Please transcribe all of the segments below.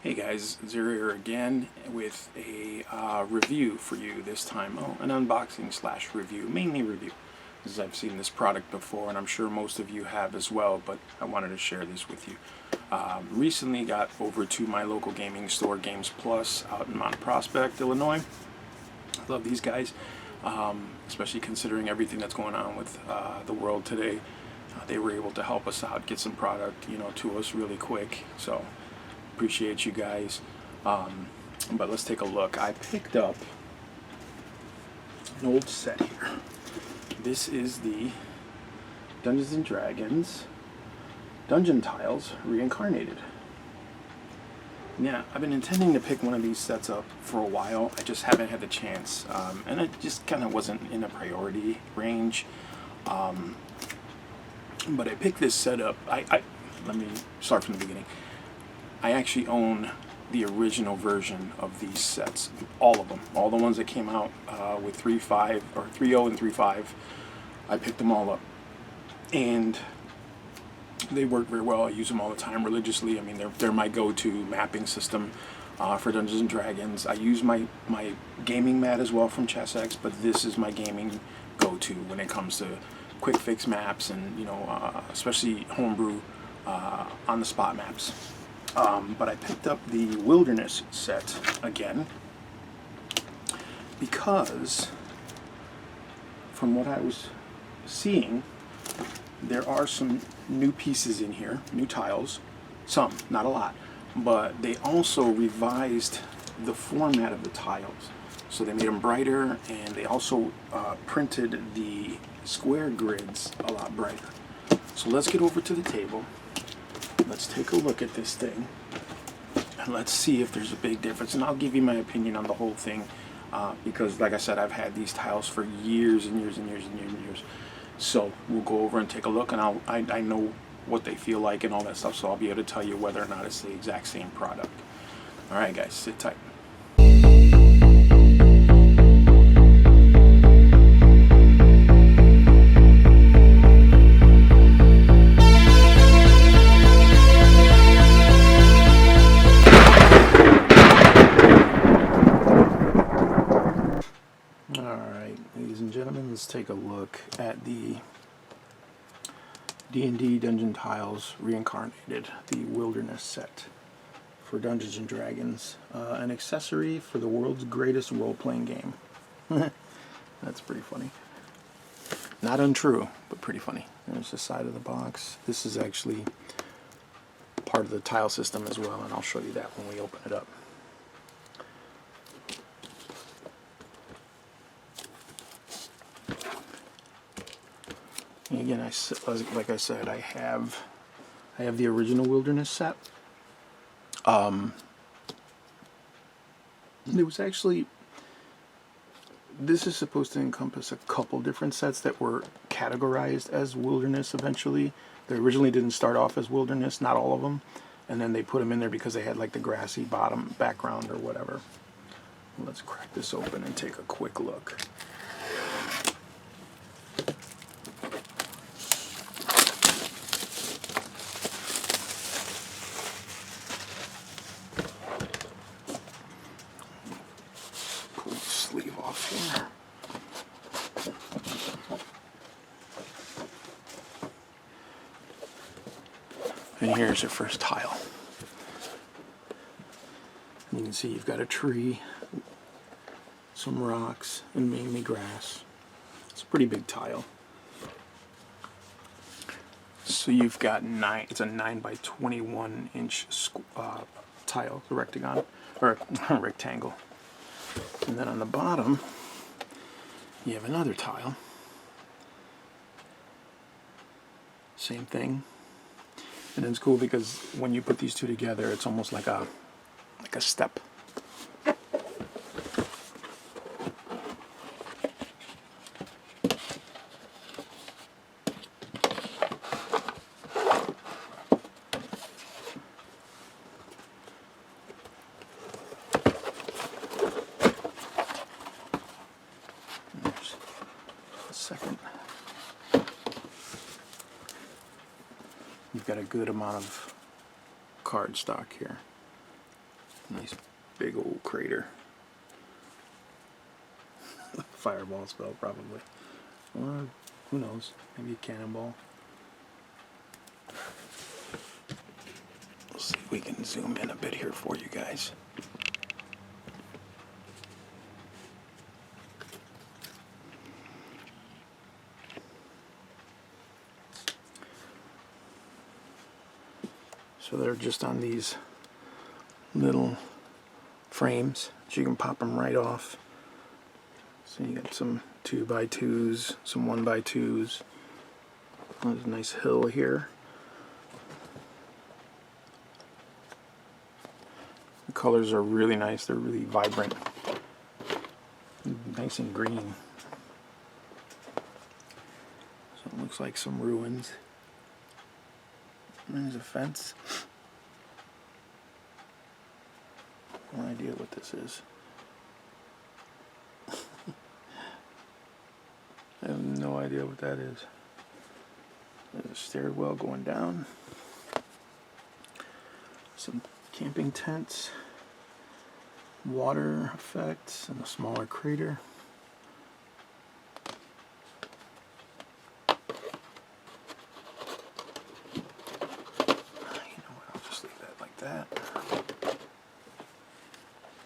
Hey guys, Zero here again with a review for you this time. Oh, an unboxing slash review, mainly review, because I've seen this product before and I'm sure most of you have as well, but I wanted to share this with you. Recently got over to my local gaming store, Games Plus, out in Mount Prospect, Illinois. I love these guys, especially considering everything that's going on with the world today. They were able to help us out, get some product, to us really quick. So appreciate you guys. But let's take a look. I picked up an old set here. This is the Dungeons and Dragons Dungeon Tiles Reincarnated. Yeah, I've been intending to pick one of these sets up for a while. I just haven't had the chance, and it just kind of wasn't in a priority range. But I picked this set up. Let me start from the beginning. I actually own the original version of these sets, all of them, all the ones that came out with 3.5 or 3.0 and 3.5. I picked them all up, and they work very well. I use them all the time religiously. I mean, they're my go-to mapping system for Dungeons and Dragons. I use my gaming mat as well from ChessX, but this is my gaming go-to when it comes to quick fix maps and especially homebrew on the spot maps. But I picked up the Wilderness set again because from what I was seeing, there are some new pieces in here, new tiles, some, not a lot, but they also revised the format of the tiles. So they made them brighter, and they also printed the square grids a lot brighter. So let's get over to the table. Let's take a look at this thing, and let's see if there's a big difference. And I'll give you my opinion on the whole thing, because like I said, I've had these tiles for years and years and years and years and years. So we'll go over and take a look, and I know what they feel like and all that stuff, so I'll be able to tell you whether or not it's the exact same product. Alright guys, sit tight. Alright, ladies and gentlemen, let's take a look at the D&D Dungeon Tiles Reincarnated, the Wilderness set for Dungeons and Dragons, an accessory for the world's greatest role-playing game. That's pretty funny. Not untrue, but pretty funny. There's the side of the box. This is actually part of the tile system as well, and I'll show you that when we open it up. And again, like I said, I have the original Wilderness set. There was actually, this is supposed to encompass a couple different sets that were categorized as Wilderness eventually. They originally didn't start off as Wilderness, not all of them, and then they put them in there because they had like the grassy bottom background or whatever. Let's crack this open and take a quick look. Sleeve off here. And here's your first tile. You can see you've got a tree, some rocks, and mainly grass. It's a pretty big tile. So you've got it's a 9 by 21 inch tile, the rectagon, or rectangle. And then on the bottom, you have another tile. Same thing. And it's cool because when you put these two together, it's almost like a step. Second, you've got a good amount of card stock here. Nice big old crater. Fireball spell probably. Or who knows, maybe a cannonball. Let's see if we can zoom in a bit here for you guys. So they're just on these little frames, so you can pop them right off. So you got some 2x2s, some 1x2s. There's a nice hill here. The colors are really nice. They're really vibrant. Nice and green. So it looks like some ruins. There's a fence. No idea what this is. I have no idea what that is. There's a stairwell going down. Some camping tents. Water effects and a smaller crater.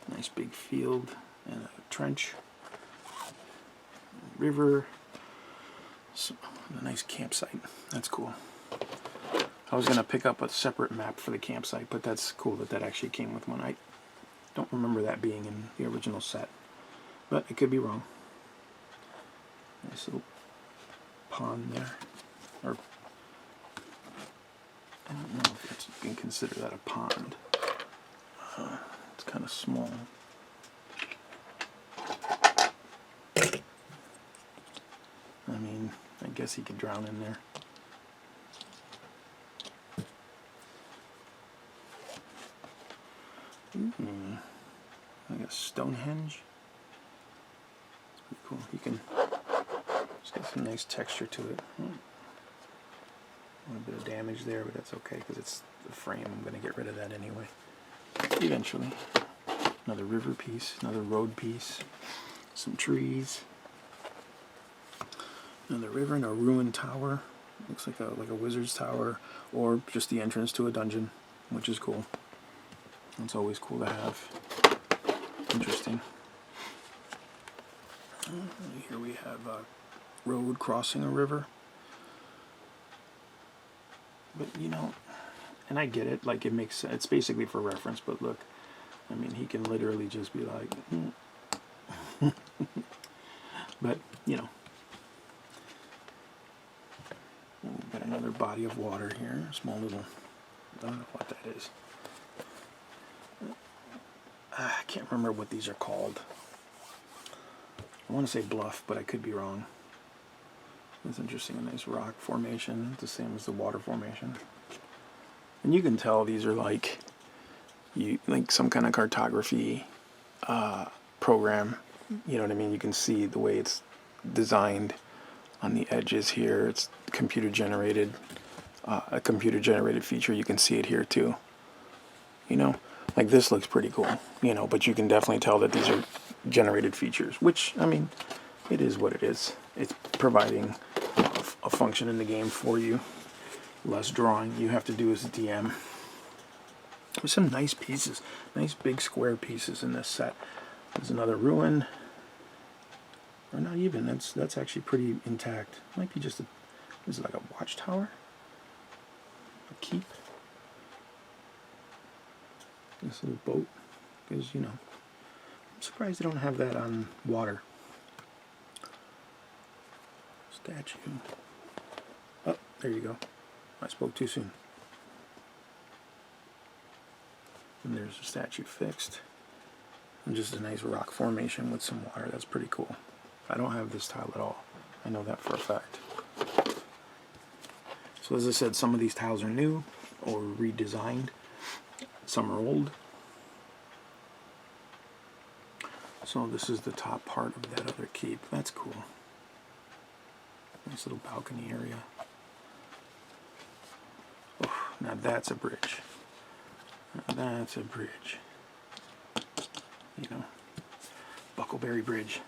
Nice big field and a trench, river, a nice campsite. That's cool. I was gonna pick up a separate map for the campsite, but that's cool that that actually came with one. I don't remember that being in the original set, but I could be wrong. Nice little pond there, or I don't know if that's, you can consider that a pond. It's kind of small. I mean, I guess he could drown in there. Like a Stonehenge. It's pretty cool. You can just get some nice texture to it. A little bit of damage there, but that's okay because it's the frame. I'm going to get rid of that anyway. Eventually. Another river piece, another road piece, some trees, another river and a ruined tower. Looks like a wizard's tower, or just the entrance to a dungeon, which is cool. It's always cool to have. Interesting. Here we have a road crossing a river. But you know, and I get it, like it makes sense. It's basically for reference, but look, I mean, he can literally just be like, but you know, we've got another body of water here, small little, I don't know what that is. I can't remember what these are called. I want to say bluff, but I could be wrong. It's interesting, a nice rock formation, the same as the water formation. And you can tell these are like some kind of cartography program. You know what I mean? You can see the way it's designed on the edges here. It's computer generated, a computer generated feature. You can see it here too. You know, like this looks pretty cool. You know, but you can definitely tell that these are generated features. Which, I mean, it is what it is. It's providing a function in the game for you. Less drawing you have to do as a DM. There's some nice pieces, nice big square pieces in this set. There's another ruin, or not even. That's actually pretty intact. Might be just a, is it like a watchtower? A keep? This little boat, because you know, I'm surprised they don't have that on water. Statue. Oh, there you go. I spoke too soon. And there's a statue fixed. And just a nice rock formation with some water. That's pretty cool. I don't have this tile at all. I know that for a fact. So as I said, some of these tiles are new or redesigned. Some are old. So this is the top part of that other keep. That's cool. Nice little balcony area. Oh, now that's a bridge. Now that's a bridge. you know, Buckleberry Bridge.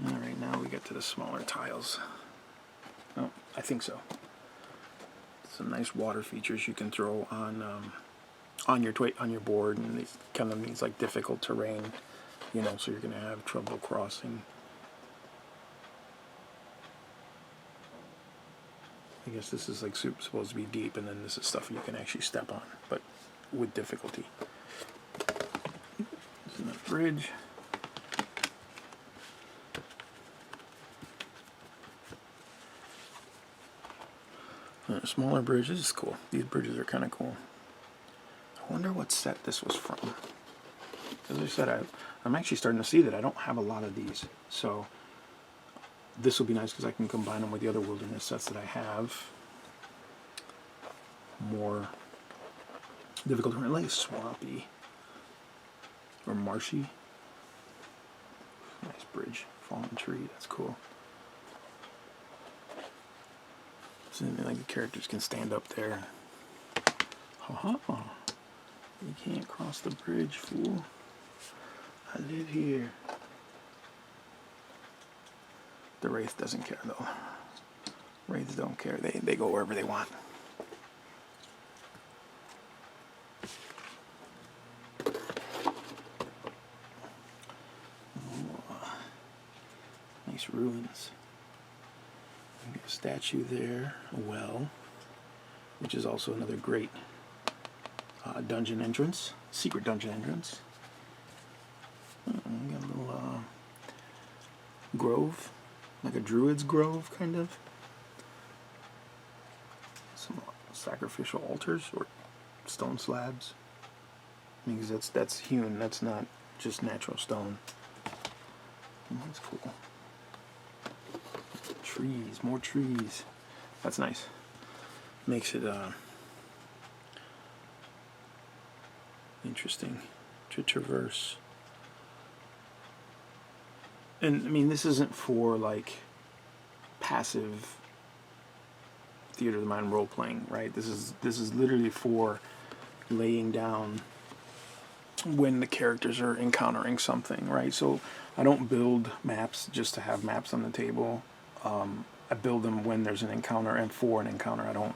Alright, now we get to the smaller tiles. Oh, I think so. Some nice water features you can throw on your board, and these kind of means like difficult terrain, you know, so you're going to have trouble crossing. I guess this is like supposed to be deep, and then this is stuff you can actually step on, but with difficulty. This is a bridge. A smaller bridge. This is cool. These bridges are kind of cool. I wonder what set this was from. As I said, I'm actually starting to see that I don't have a lot of these, so this will be nice because I can combine them with the other wilderness sets that I have. More difficult to like swampy or marshy. Nice bridge, fallen tree. That's cool. So like the characters can stand up there. Ha ha! You can't cross the bridge, fool. I live here. The Wraith doesn't care though. Wraiths don't care. They go wherever they want. Oh, nice ruins. A statue there, a well, which is also another great dungeon entrance, secret dungeon entrance. Got a little grove, like a druid's grove, kind of. Some sacrificial altars or stone slabs. Because that's hewn. That's not just natural stone. That's cool. Trees, more trees. That's nice. Makes it interesting to traverse. And I mean, this isn't for like passive theater of the mind role playing, right? This is literally for laying down when the characters are encountering something, right? So I don't build maps just to have maps on the table. I build them when there's an encounter and for an encounter. I don't.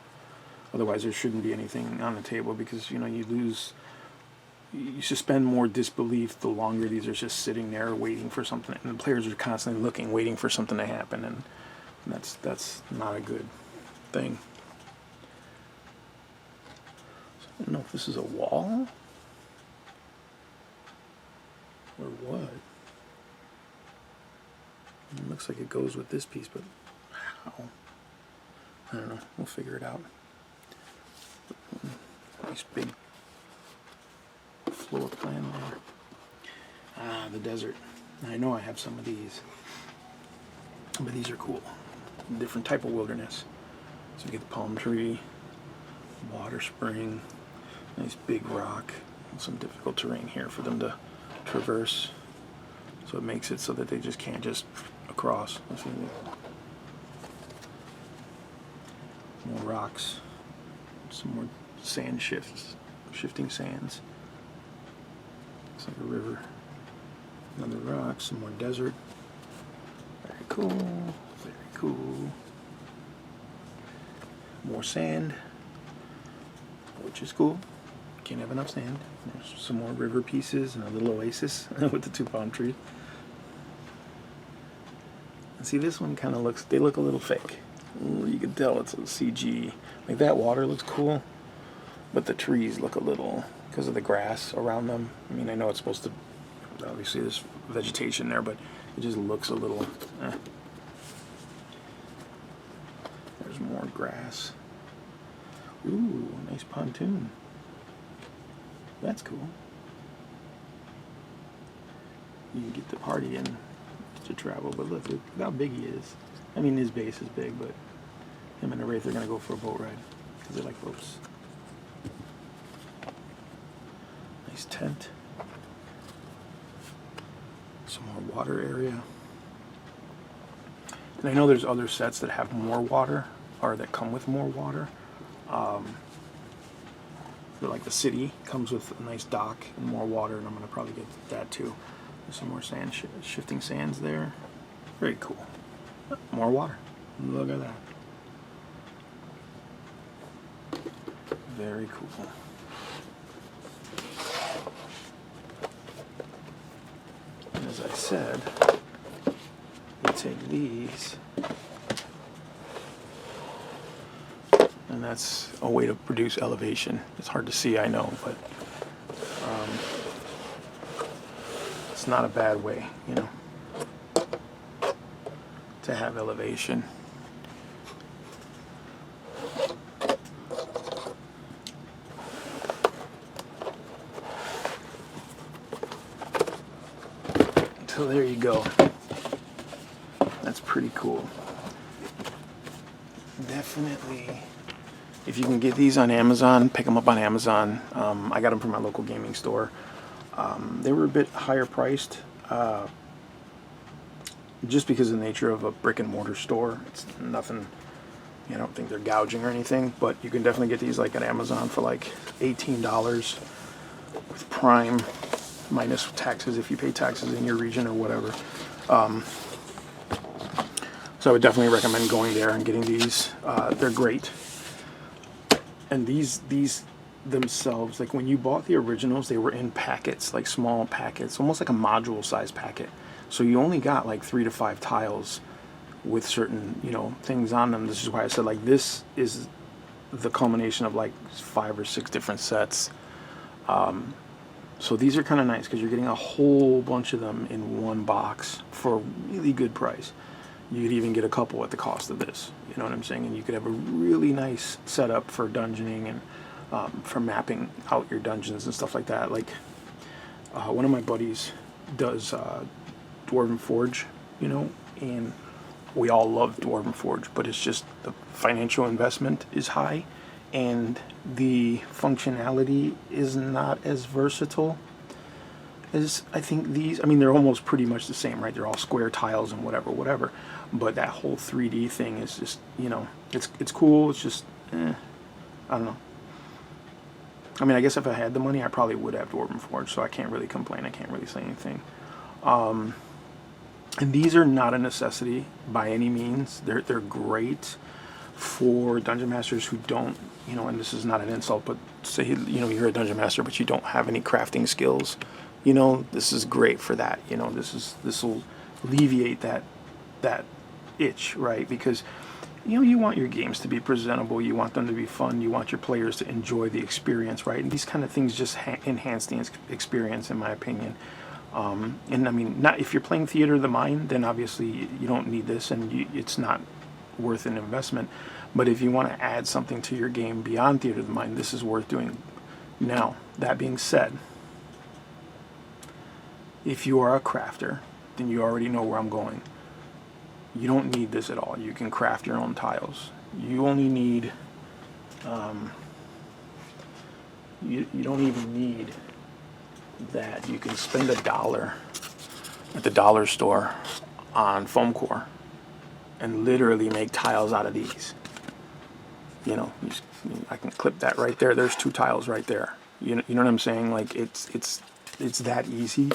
Otherwise, there shouldn't be anything on the table because you know you suspend more disbelief the longer these are just sitting there waiting for something, and the players are constantly looking, waiting for something to happen, and that's not a good thing. So I don't know if this is a wall or what. It looks like it goes with this piece, but how? I don't know. We'll figure it out. Nice big floor plan there. Ah, the desert. I know I have some of these, but these are cool. Different type of wilderness. So you get the palm tree, water spring, nice big rock, and some difficult terrain here for them to traverse. So it makes it so that they just can't just across. Let's see. More rocks, some more sand shifting sands. Looks like a river. Another rock, some more desert. Very cool, very cool. More sand, which is cool. Can't have enough sand. There's some more river pieces and a little oasis with the two palm trees. And see, this one kind of looks, they look a little fake. You can tell it's a CG. Like that water looks cool, but the trees look a little, because of the grass around them. I mean, I know it's supposed to, obviously there's vegetation there, but it just looks a little, There's more grass. Ooh, nice pontoon. That's cool. You can get the party in to travel, but look how big he is. I mean, his base is big, but him and the Wraith are going to go for a boat ride because they like boats. Nice tent. Some more water area. And I know there's other sets that have more water, or that come with more water. like the city comes with a nice dock and more water, and I'm gonna probably get that too. There's some more sand, shifting sands there. Very cool. More water. Look at that. Very cool. And as I said, you take these, and that's a way to produce elevation. It's hard to see, I know, but it's not a bad way, you know, to have elevation. So there you go. That's pretty cool. Definitely, if you can get these on Amazon, pick them up on Amazon. I got them from my local gaming store. They were a bit higher priced, just because of the nature of a brick and mortar store. It's nothing, I don't think they're gouging or anything, but you can definitely get these like at Amazon for like $18 with Prime, minus taxes if you pay taxes in your region or whatever. So I would definitely recommend going there and getting these. They're great. And these themselves, like when you bought the originals, they were in packets, like small packets, almost like a module size packet. So you only got like 3 to 5 tiles with certain, things on them. This is why I said like this is the culmination of like 5 or 6 different sets. So these are kind of nice because you're getting a whole bunch of them in one box for a really good price. You could even get a couple at the cost of this, you know what I'm saying? And you could have a really nice setup for dungeoning and for mapping out your dungeons and stuff like that. Like one of my buddies does Dwarven Forge, and we all love Dwarven Forge, but it's just the financial investment is high and the functionality is not as versatile as I think these. I mean, they're almost pretty much the same, right? They're all square tiles and whatever. But that whole 3D thing is just, it's cool. It's just, I don't know. I mean, I guess if I had the money, I probably would have Dwarven Forge, so I can't really complain. I can't really say anything. And these are not a necessity by any means. They're great for dungeon masters who don't, and this is not an insult, but say, you're a dungeon master, but you don't have any crafting skills, this is great for that. This will alleviate that itch, right? Because, you want your games to be presentable, you want them to be fun, you want your players to enjoy the experience, right? And these kind of things just enhance the experience, in my opinion. And I mean, not if you're playing Theater of the Mind, then obviously you don't need this, and it's not worth an investment. But if you want to add something to your game beyond Theater of the Mind, this is worth doing. Now, that being said, if you are a crafter, then you already know where I'm going. You don't need this at all. You can craft your own tiles. You only need, you don't even need that. You can spend $1 at the dollar store on foam core and literally make tiles out of these. I can clip that right there. There's 2 tiles right there. You know what I'm saying? Like it's that easy.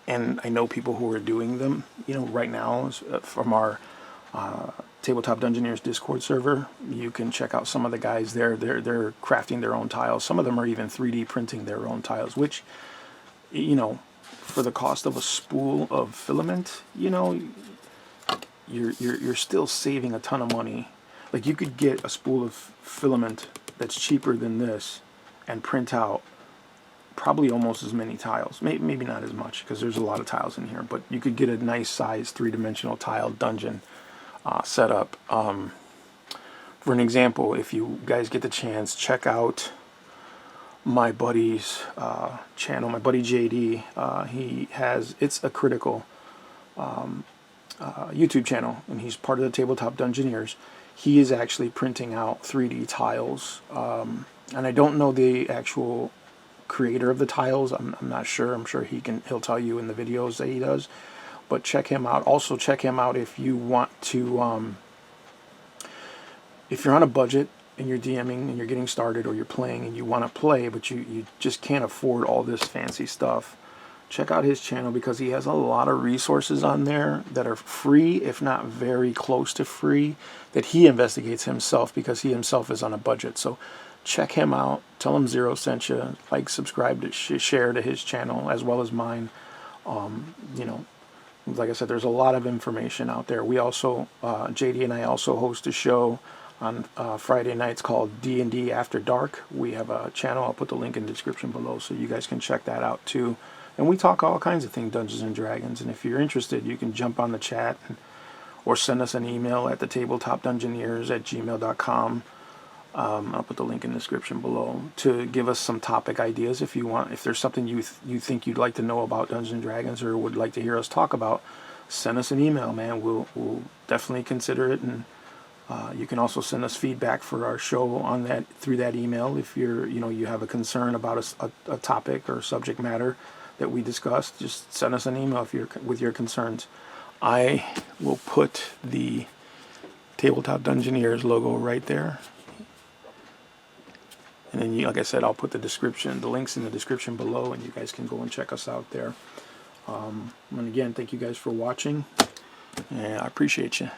And I know people who are doing them, right now from our Tabletop Dungeoneers Discord server. You can check out some of the guys there. They're crafting their own tiles. Some of them are even 3D printing their own tiles, which, for the cost of a spool of filament, you're still saving a ton of money. Like you could get a spool of filament that's cheaper than this and print out probably almost as many tiles. Maybe not as much because there's a lot of tiles in here, but you could get a nice size 3-dimensional tile dungeon setup. For an example, if you guys get the chance, check out my buddy's channel, my buddy JD. He has, it's a critical YouTube channel, and he's part of the Tabletop Dungeoneers. He is actually printing out 3D tiles, and I don't know the actual creator of the tiles. I'm not sure. I'm sure he'll tell you in the videos that he does. But check him out. Also check him out if you want to, if you're on a budget and you're DMing and you're getting started, or you're playing and you want to play, but you just can't afford all this fancy stuff, check out his channel, because he has a lot of resources on there that are free, if not very close to free, that he investigates himself, because he himself is on a budget. So check him out. Tell him Zero sent you. Like, subscribe, to share to his channel as well as mine. You know, like I said, there's a lot of information out there. We also, JD and I also host a show on Friday nights called D&D After Dark. We have a channel. I'll put the link in the description below so you guys can check that out too. And we talk all kinds of things Dungeons and Dragons. And if you're interested, you can jump on the chat or send us an email at the tabletopdungeoneers@gmail.com. I'll put the link in the description below to give us some topic ideas if you want. If there's something you think you'd like to know about Dungeons and Dragons or would like to hear us talk about, send us an email, man. We'll definitely consider it. And you can also send us feedback for our show on that through that email. If you have a concern about a topic or subject matter that we discussed, just send us an email with your concerns. I will put the Tabletop Dungeoneers logo right there. And then, like I said, I'll put the links in the description below, and you guys can go and check us out there. And again, thank you guys for watching, and I appreciate you.